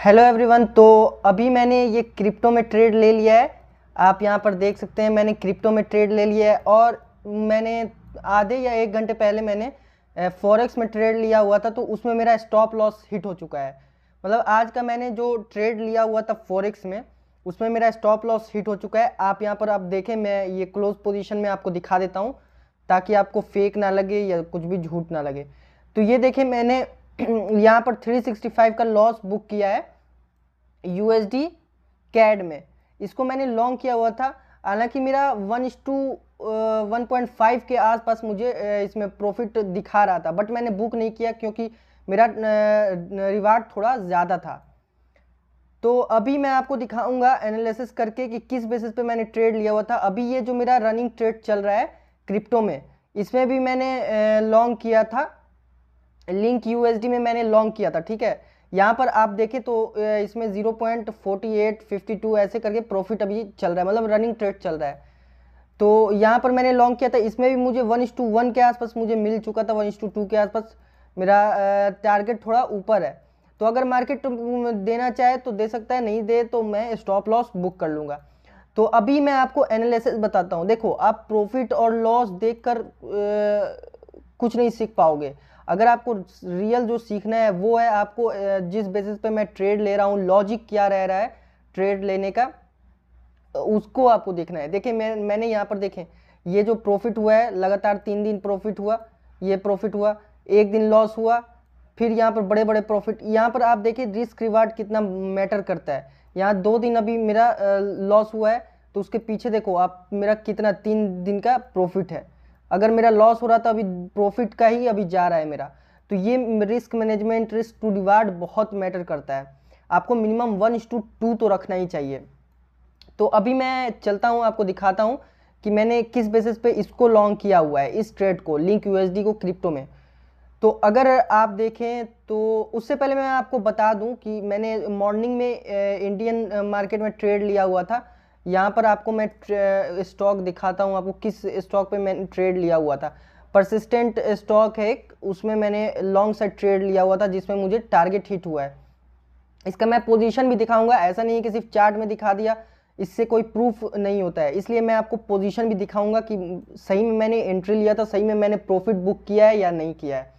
Hello everyone. तो अभी मैंने ये क्रिप्टो में ट्रेड ले लिया है। आप यहाँ पर देख सकते हैं मैंने क्रिप्टो में ट्रेड ले लिया है और मैंने आधे या 1 घंटे पहले मैंने फॉरेक्स में ट्रेड लिया हुआ था, तो उसमें मेरा स्टॉप लॉस हिट हो चुका है। मतलब आज का मैंने जो ट्रेड लिया हुआ था फॉरेक्स में, उसमें मेरा स्टॉप लॉस हिट हो चुका है। आप यहाँ पर आप देखें, मैं ये क्लोज पोजीशन में आपको दिखा देता हूँ ताकि आपको फेक ना लगे या कुछ भी झूठ ना लगे। तो ये देखें, मैंने यहाँ पर 365 का लॉस बुक किया है यूएसडी कैड में। इसको मैंने लॉन्ग किया हुआ था, हालांकि मेरा 1:1.5 के आसपास मुझे इसमें प्रॉफिट दिखा रहा था, बट मैंने बुक नहीं किया क्योंकि मेरा रिवार्ड थोड़ा ज़्यादा था। तो अभी मैं आपको दिखाऊंगा एनालिसिस करके कि किस बेसिस पे मैंने ट्रेड लिया हुआ था। अभी ये जो मेरा रनिंग ट्रेड चल रहा है क्रिप्टो में, इसमें भी मैंने लॉन्ग किया था, लिंक यूएसडी में मैंने लॉन्ग किया था। ठीक है, यहाँ पर आप देखें तो इसमें 0.4852 ऐसे करके प्रॉफिट अभी चल रहा है, मतलब रनिंग ट्रेड चल रहा है। तो यहाँ पर मैंने लॉन्ग किया था, इसमें भी मुझे 1:1 के आसपास मुझे मिल चुका था, 1:2 के आसपास मेरा टारगेट थोड़ा ऊपर है। तो अगर मार्केट देना चाहे तो दे सकता है, नहीं दे तो मैं स्टॉप लॉस बुक कर लूँगा। तो अभी मैं आपको एनालिसिस बताता हूँ। देखो, आप प्रॉफिट और लॉस देखकर कुछ नहीं सीख पाओगे। अगर आपको रियल जो सीखना है वो है आपको जिस बेसिस पे मैं ट्रेड ले रहा हूँ, लॉजिक क्या रह रहा है ट्रेड लेने का, उसको आपको देखना है। देखिए, मैंने यहाँ पर देखें, ये जो प्रॉफिट हुआ है लगातार 3 दिन प्रॉफिट हुआ, ये प्रॉफिट हुआ, 1 दिन लॉस हुआ, फिर यहाँ पर बड़े बड़े प्रॉफिट। यहाँ पर आप देखिए रिस्क रिवार्ड कितना मैटर करता है। यहाँ 2 दिन अभी मेरा लॉस हुआ है, तो उसके पीछे देखो आप मेरा कितना 3 दिन का प्रॉफिट है। अगर मेरा लॉस हो रहा था, अभी प्रॉफिट का ही अभी जा रहा है मेरा। तो ये risk management, risk to reward बहुत मैटर करता है। आपको मिनिमम 1:2 तो रखना ही चाहिए। तो अभी मैं चलता हूँ, आपको दिखाता हूँ कि मैंने किस बेसिस पे इसको लॉन्ग किया हुआ है, इस ट्रेड को, लिंक यूएसडी को क्रिप्टो में। तो अगर आप देखें तो उससे पहले मैं आपको बता दूं कि मैंने मॉर्निंग में इंडियन मार्केट में ट्रेड लिया हुआ था। यहाँ पर आपको मैं स्टॉक दिखाता हूँ आपको, किस स्टॉक पे मैंने ट्रेड लिया हुआ था। परसिस्टेंट स्टॉक है एक, उसमें मैंने लॉन्ग साइड ट्रेड लिया हुआ था जिसमें मुझे टारगेट हिट हुआ है। इसका मैं पोजीशन भी दिखाऊंगा, ऐसा नहीं है कि सिर्फ चार्ट में दिखा दिया, इससे कोई प्रूफ नहीं होता है। इसलिए मैं आपको पोजीशन भी दिखाऊंगा कि सही में मैंने एंट्री लिया था, सही में मैंने प्रॉफिट बुक किया है या नहीं किया है।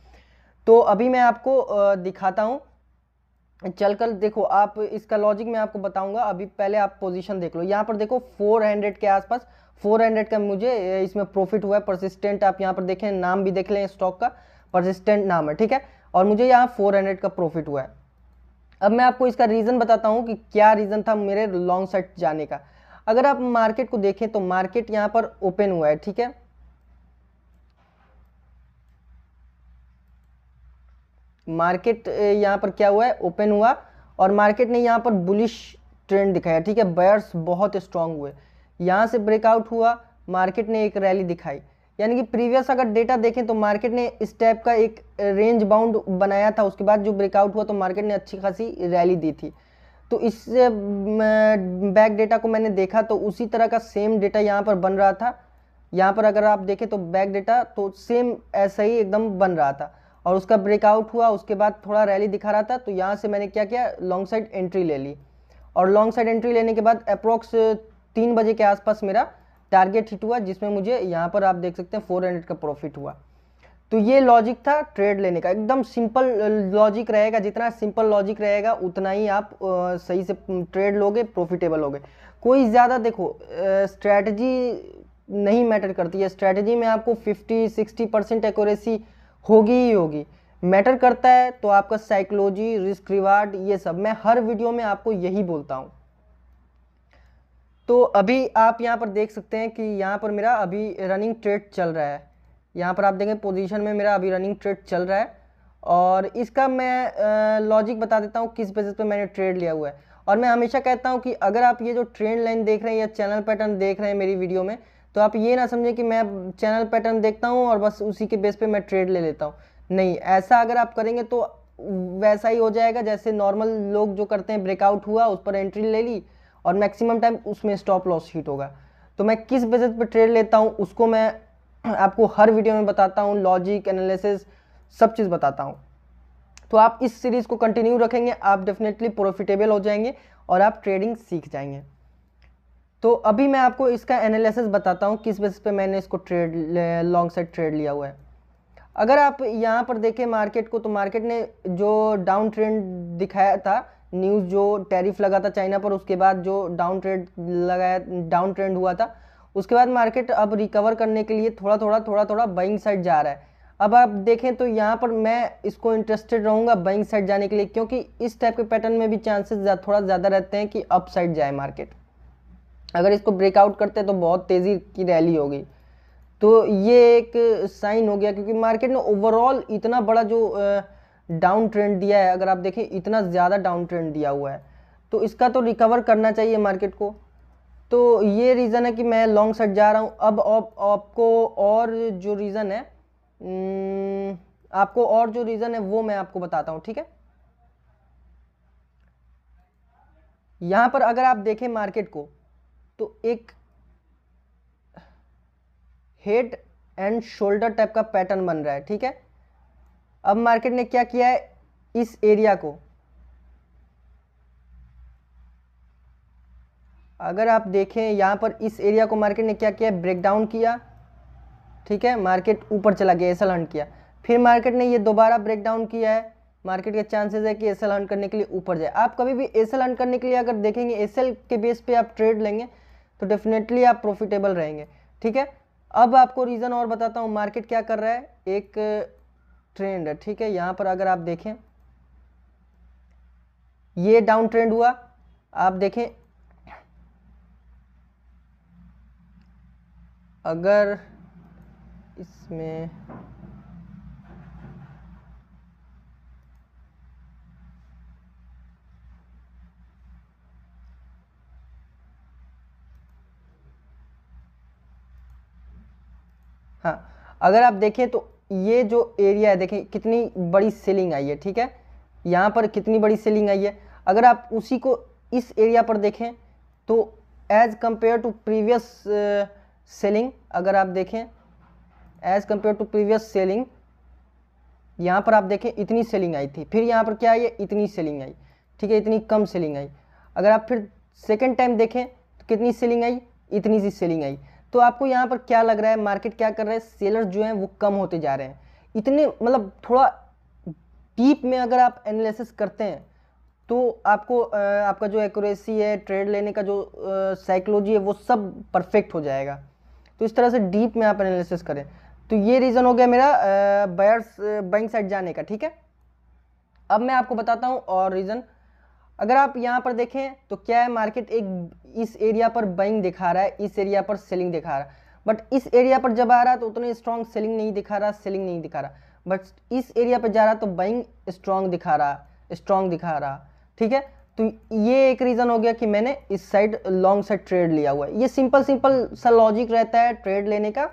तो अभी मैं आपको दिखाता हूँ, चलकर देखो। आप इसका लॉजिक मैं आपको बताऊंगा, अभी पहले आप पोजीशन देख लो। यहाँ पर देखो 400 के आसपास, 400 का मुझे इसमें प्रॉफिट हुआ है। परसिस्टेंट, आप यहाँ पर देखें, नाम भी देख लें, स्टॉक का परसिस्टेंट नाम है, ठीक है। और मुझे यहाँ 400 का प्रॉफिट हुआ है। अब मैं आपको इसका रीज़न बताता हूँ कि क्या रीज़न था मेरे लॉन्ग साइड जाने का। अगर आप मार्केट को देखें तो मार्केट यहाँ पर ओपन हुआ है, ठीक है। मार्केट यहाँ पर क्या हुआ है, ओपन हुआ, और मार्केट ने यहाँ पर बुलिश ट्रेंड दिखाया, ठीक है। बायर्स बहुत स्ट्रांग हुए, यहाँ से ब्रेकआउट हुआ, मार्केट ने एक रैली दिखाई। यानी कि प्रीवियस अगर डेटा देखें तो मार्केट ने इस टाइप का एक रेंज बाउंड बनाया था, उसके बाद जो ब्रेकआउट हुआ तो मार्केट ने अच्छी खासी रैली दी थी। तो इस बैक डेटा को मैंने देखा तो उसी तरह का सेम डेटा यहाँ पर बन रहा था। यहाँ पर अगर आप देखें तो बैक डेटा तो सेम ऐसा ही एकदम बन रहा था, और उसका ब्रेकआउट हुआ, उसके बाद थोड़ा रैली दिखा रहा था। तो यहाँ से मैंने क्या किया, लॉन्ग साइड एंट्री ले ली, और लॉन्ग साइड एंट्री लेने के बाद अप्रोक्स 3 बजे के आसपास मेरा टारगेट हिट हुआ, जिसमें मुझे यहाँ पर आप देख सकते हैं 400 का प्रॉफिट हुआ। तो ये लॉजिक था ट्रेड लेने का, एकदम सिंपल लॉजिक रहेगा। जितना सिंपल लॉजिक रहेगा उतना ही आप सही से ट्रेड लोगे, प्रॉफिटेबल होगे। कोई ज़्यादा देखो स्ट्रैटेजी नहीं मैटर करती है। स्ट्रैटेजी में आपको 50-60% एक्यूरेसी होगी ही होगी। मैटर करता है तो आपका साइकोलॉजी, रिस्क रिवार्ड, ये सब मैं हर वीडियो में आपको यही बोलता हूँ। तो अभी आप यहाँ पर देख सकते हैं कि यहाँ पर मेरा अभी रनिंग ट्रेड चल रहा है। यहाँ पर आप देखें पोजीशन में मेरा अभी रनिंग ट्रेड चल रहा है, और इसका मैं लॉजिक बता देता हूँ किस बेसिस पे मैंने ट्रेड लिया हुआ है। और मैं हमेशा कहता हूँ कि अगर आप ये जो ट्रेंड लाइन देख रहे हैं या चैनल पैटर्न देख रहे हैं मेरी वीडियो में, तो आप ये ना समझें कि मैं चैनल पैटर्न देखता हूँ और बस उसी के बेस पे मैं ट्रेड ले लेता हूँ। नहीं, ऐसा अगर आप करेंगे तो वैसा ही हो जाएगा जैसे नॉर्मल लोग जो करते हैं, ब्रेकआउट हुआ उस पर एंट्री ले ली और मैक्सिमम टाइम उसमें स्टॉप लॉस हिट होगा। तो मैं किस बेसिस पे ट्रेड लेता हूँ उसको मैं आपको हर वीडियो में बताता हूँ, लॉजिक, एनालिसिस, सब चीज़ बताता हूँ। तो तो आप इस सीरीज को कंटिन्यू रखेंगे, आप डेफिनेटली प्रॉफिटेबल हो जाएंगे और आप ट्रेडिंग सीख जाएंगे। तो अभी मैं आपको इसका एनालिसिस बताता हूँ किस बेसिस पे मैंने इसको ट्रेड लॉन्ग साइड ट्रेड लिया हुआ है। अगर आप यहाँ पर देखें मार्केट को, तो मार्केट ने जो डाउन ट्रेंड दिखाया था, न्यूज़ जो टैरिफ लगा था चाइना पर, उसके बाद जो डाउन ट्रेंड हुआ था, उसके बाद मार्केट अब रिकवर करने के लिए थोड़ा थोड़ा बाइंग साइड जा रहा है। अब आप देखें तो यहाँ पर मैं इसको इंटरेस्टेड रहूँगा बाइंग साइड जाने के लिए, क्योंकि इस टाइप के पैटर्न में भी चांसेस थोड़ा ज़्यादा रहते हैं कि अप साइड जाए मार्केट। अगर इसको ब्रेकआउट करते तो बहुत तेज़ी की रैली होगी। तो ये एक साइन हो गया, क्योंकि मार्केट ने ओवरऑल इतना बड़ा जो डाउन ट्रेंड दिया है, अगर आप देखें इतना ज़्यादा डाउन ट्रेंड दिया हुआ है, तो इसका तो रिकवर करना चाहिए मार्केट को। तो ये रीज़न है कि मैं लॉन्ग साइड जा रहा हूँ। अब आपको और जो रीज़न है वो मैं आपको बताता हूँ, ठीक है। यहाँ पर अगर आप देखें मार्केट को, तो एक हेड एंड शोल्डर टाइप का पैटर्न बन रहा है, ठीक है। अब मार्केट ने क्या किया है, इस एरिया को अगर आप देखें, यहाँ पर इस एरिया को मार्केट ने क्या किया, ब्रेक डाउन किया, ठीक है। मार्केट ऊपर चला गया, एसएल हंट किया, फिर मार्केट ने ये दोबारा ब्रेक डाउन किया है। मार्केट के चांसेस है कि एसएल हंट करने के लिए ऊपर जाए। आप कभी भी एसएल हंट करने के लिए अगर देखेंगे, एसएल के बेस पे आप ट्रेड लेंगे तो डेफिनेटली आप प्रॉफिटेबल रहेंगे, ठीक है। अब आपको रीज़न और बताता हूँ मार्केट क्या कर रहा है। एक ट्रेंड है, ठीक है। यहाँ पर अगर आप देखें, ये डाउन ट्रेंड हुआ, आप देखें अगर इसमें हाँ, अगर आप देखें तो ये जो एरिया है, देखें कितनी बड़ी सेलिंग आई है, ठीक है। यहाँ पर कितनी बड़ी सेलिंग आई है। अगर आप उसी को इस एरिया पर देखें तो as compared to previous selling, अगर आप देखें as compared to previous selling, यहाँ पर आप देखें इतनी सेलिंग आई थी, फिर यहाँ पर क्या आई है, इतनी सेलिंग आई, ठीक है, इतनी कम सेलिंग आई। अगर आप फिर सेकेंड टाइम देखें तो कितनी सेलिंग आई, इतनी सी सेलिंग आई। तो आपको यहाँ पर क्या लग रहा है, मार्केट क्या कर रहा है, सेलर्स जो हैं वो कम होते जा रहे हैं। इतने मतलब थोड़ा डीप में अगर आप एनालिसिस करते हैं तो आपको आपका जो एक्यूरेसी है, ट्रेड लेने का जो साइकोलॉजी है, वो सब परफेक्ट हो जाएगा। तो इस तरह से डीप में आप एनालिसिस करें। तो ये रीज़न हो गया मेरा बायर्स बाइंग साइड जाने का, ठीक है। अब मैं आपको बताता हूँ और रीज़न। अगर आप यहाँ पर देखें तो क्या है, मार्केट एक इस एरिया पर बाइंग दिखा रहा है, इस एरिया पर सेलिंग दिखा रहा है, बट इस एरिया पर जब आ रहा है तो उतनी स्ट्रॉन्ग सेलिंग नहीं दिखा रहा, बट इस एरिया पर जा रहा तो बाइंग स्ट्रॉन्ग दिखा रहा, ठीक है। तो ये एक रीज़न हो गया कि मैंने इस साइड लॉन्ग साइड ट्रेड लिया हुआ है। ये सिंपल सा लॉजिक रहता है ट्रेड लेने का।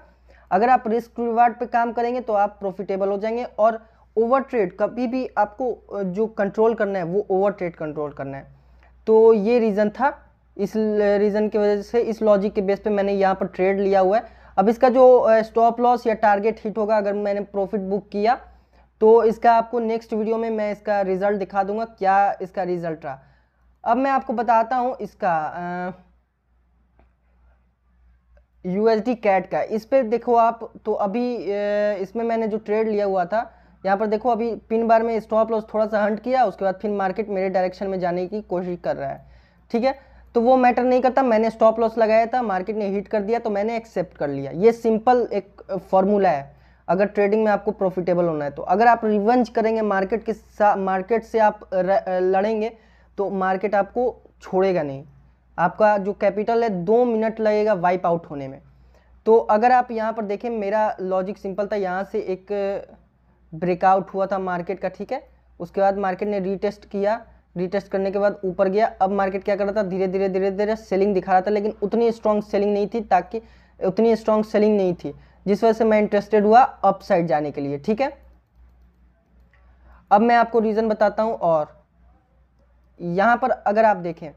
अगर आप रिस्क रिवार्ड पे काम करेंगे तो आप प्रॉफिटेबल हो जाएंगे। और ओवर ट्रेड कभी भी आपको जो कंट्रोल करना है वो ओवर ट्रेड कंट्रोल करना है। तो ये रीज़न था, इस रीज़न की वजह से, इस लॉजिक के बेस पे मैंने यहाँ पर ट्रेड लिया हुआ है। अब इसका जो स्टॉप लॉस या टारगेट हिट होगा, अगर मैंने प्रॉफिट बुक किया, तो इसका आपको नेक्स्ट वीडियो में मैं इसका रिजल्ट दिखा दूंगा, क्या इसका रिजल्ट रहा। अब मैं आपको बताता हूँ इसका USD कैट का। इस पर देखो आप, तो अभी इसमें मैंने जो ट्रेड लिया हुआ था, यहाँ पर देखो अभी पिन बार में स्टॉप लॉस थोड़ा सा हंट किया, उसके बाद फिर मार्केट मेरे डायरेक्शन में जाने की कोशिश कर रहा है, ठीक है। तो वो मैटर नहीं करता, मैंने स्टॉप लॉस लगाया था, मार्केट ने हिट कर दिया तो मैंने एक्सेप्ट कर लिया। ये सिंपल एक फॉर्मूला है अगर ट्रेडिंग में आपको प्रॉफिटेबल होना है तो। अगर आप रिवेंज करेंगे मार्केट से आप लड़ेंगे तो मार्केट आपको छोड़ेगा नहीं। आपका जो कैपिटल है 2 मिनट लगेगा वाइप आउट होने में। तो अगर आप यहाँ पर देखें, मेरा लॉजिक सिंपल था, यहाँ से एक ब्रेकआउट हुआ था मार्केट का, ठीक है। उसके बाद मार्केट ने रीटेस्ट किया, रीटेस्ट करने के बाद ऊपर गया। अब मार्केट क्या कर रहा था, धीरे धीरे सेलिंग दिखा रहा था, लेकिन उतनी स्ट्रॉन्ग सेलिंग नहीं थी, जिस वजह से मैं इंटरेस्टेड हुआ अप साइड जाने के लिए, ठीक है। अब मैं आपको रीज़न बताता हूँ। और यहाँ पर अगर आप देखें,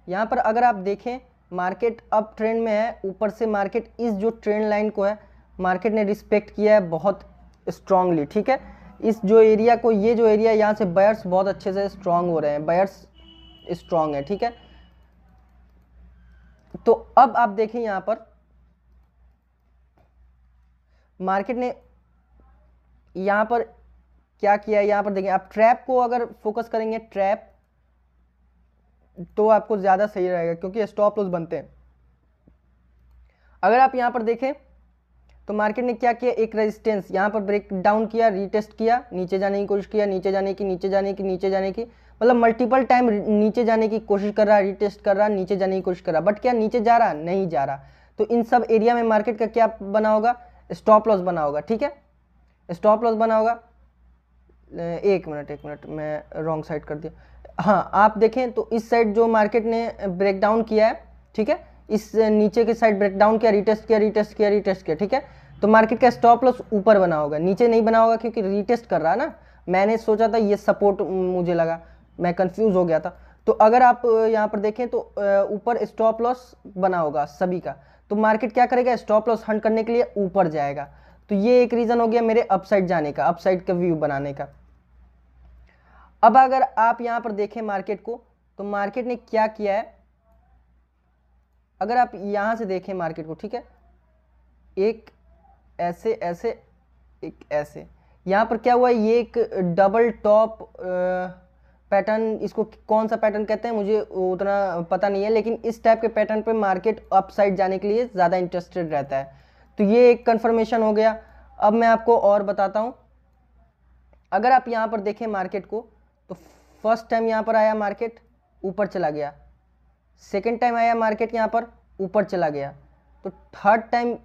यहाँ पर अगर आप देखें मार्केट अप ट्रेंड में है, ऊपर से मार्केट इस जो ट्रेंड लाइन को है मार्केट ने रिस्पेक्ट किया है बहुत स्ट्रांगली, ठीक है। इस जो एरिया को, ये जो एरिया यहाँ से बायर्स बहुत अच्छे से स्ट्रांग हो रहे हैं, बायर्स स्ट्रांग है, ठीक है। तो अब आप देखें यहाँ पर मार्केट ने यहाँ पर क्या किया है, यहाँ पर देखें आप ट्रैप को अगर फोकस करेंगे ट्रैप तो आपको ज़्यादा सही रहेगा क्योंकि स्टॉप लॉस बनते हैं। अगर आप यहाँ पर देखें तो मार्केट ने क्या किया, एक रेजिस्टेंस यहाँ पर ब्रेक डाउन किया, रीटेस्ट किया, नीचे जाने की कोशिश किया, नीचे जाने की, नीचे जाने की, नीचे जाने की, मतलब मल्टीपल टाइम नीचे जाने की कोशिश कर रहा, रीटेस्ट कर रहा, नीचे जाने की कोशिश कर रहा, बट क्या नीचे जा रहा, नहीं जा रहा। तो इन सब एरिया में मार्केट का क्या बना होगा, स्टॉप लॉस बना होगा, ठीक है। स्टॉप लॉस बना होगा, एक मिनट मैं रॉन्ग साइड कर दिया। हाँ, आप देखें तो इस साइड जो मार्केट ने ब्रेक डाउन किया है, ठीक है, इस नीचे के साइड ब्रेक डाउन किया, रीटेस्ट किया, रीटेस्ट किया, रीटेस्ट किया, ठीक है। तो मार्केट का स्टॉप लॉस ऊपर बना होगा, नीचे नहीं बना होगा क्योंकि रीटेस्ट कर रहा है ना। मैंने सोचा था ये सपोर्ट, मुझे लगा, मैं कंफ्यूज हो गया था। तो अगर आप यहाँ पर देखें तो ऊपर स्टॉप लॉस बना होगा सभी का, तो मार्केट क्या करेगा, स्टॉप लॉस हंट करने के लिए ऊपर जाएगा। तो ये एक रीज़न हो गया मेरे अपसाइड जाने का, अपसाइड का व्यू बनाने का। अब अगर आप यहाँ पर देखें मार्केट को, तो मार्केट ने क्या किया है, अगर आप यहाँ से देखें मार्केट को, ठीक है, एक ऐसे ऐसे, एक ऐसे, यहाँ पर क्या हुआ है, ये एक डबल टॉप पैटर्न, इसको कौन सा पैटर्न कहते हैं मुझे उतना पता नहीं है, लेकिन इस टाइप के पैटर्न पे मार्केट अपसाइड जाने के लिए ज़्यादा इंटरेस्टेड रहता है। तो ये एक कंफर्मेशन हो गया। अब मैं आपको और बताता हूँ, अगर आप यहाँ पर देखें मार्केट को, तो फर्स्ट टाइम यहाँ पर आया मार्केट, ऊपर चला गया, सेकेंड टाइम आया मार्केट यहाँ पर, ऊपर चला गया, तो थर्ड टाइम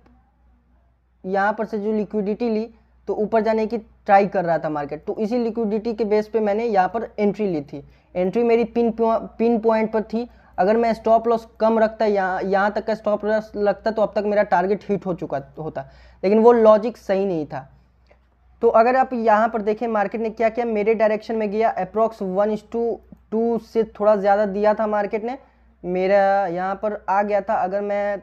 यहाँ पर से जो लिक्विडिटी ली तो ऊपर जाने की ट्राई कर रहा था मार्केट। तो इसी लिक्विडिटी के बेस पे मैंने यहाँ पर एंट्री ली थी। एंट्री मेरी पिन पॉइंट पर थी। अगर मैं स्टॉप लॉस कम रखता, यहाँ तक का स्टॉप लॉस लगता, तो अब तक मेरा टारगेट हिट हो चुका होता, लेकिन वो लॉजिक सही नहीं था। तो अगर आप यहाँ पर देखें मार्केट ने क्या किया, मेरे डायरेक्शन में गया, अप्रॉक्स 1:2 से थोड़ा ज़्यादा दिया था मार्केट ने, मेरा यहाँ पर आ गया था। अगर मैं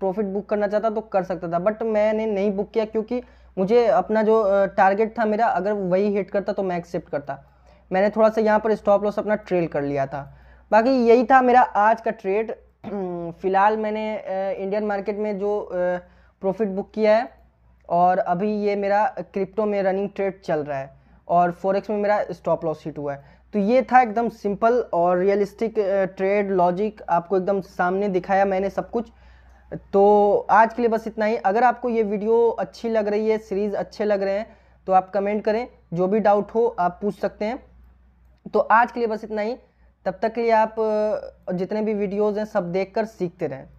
प्रॉफिट बुक करना चाहता तो कर सकता था, बट मैंने नहीं बुक किया क्योंकि मुझे अपना जो टारगेट था मेरा, अगर वही हिट करता तो मैं एक्सेप्ट करता। मैंने थोड़ा सा यहाँ पर स्टॉप लॉस अपना ट्रेल कर लिया था। बाकी यही था मेरा आज का ट्रेड। फिलहाल मैंने इंडियन मार्केट में जो प्रॉफिट बुक किया है, और अभी ये मेरा क्रिप्टो में रनिंग ट्रेड चल रहा है, और फॉरेक्स में मेरा स्टॉप लॉस हिट हुआ है। तो ये था एकदम सिंपल और रियलिस्टिक ट्रेड लॉजिक, आपको एकदम सामने दिखाया मैंने सब कुछ। तो आज के लिए बस इतना ही। अगर आपको ये वीडियो अच्छी लग रही है, सीरीज़ अच्छे लग रहे हैं, तो आप कमेंट करें, जो भी डाउट हो आप पूछ सकते हैं। तो आज के लिए बस इतना ही। तब तक के लिए आप जितने भी वीडियोज़ हैं सब देखकर सीखते रहें।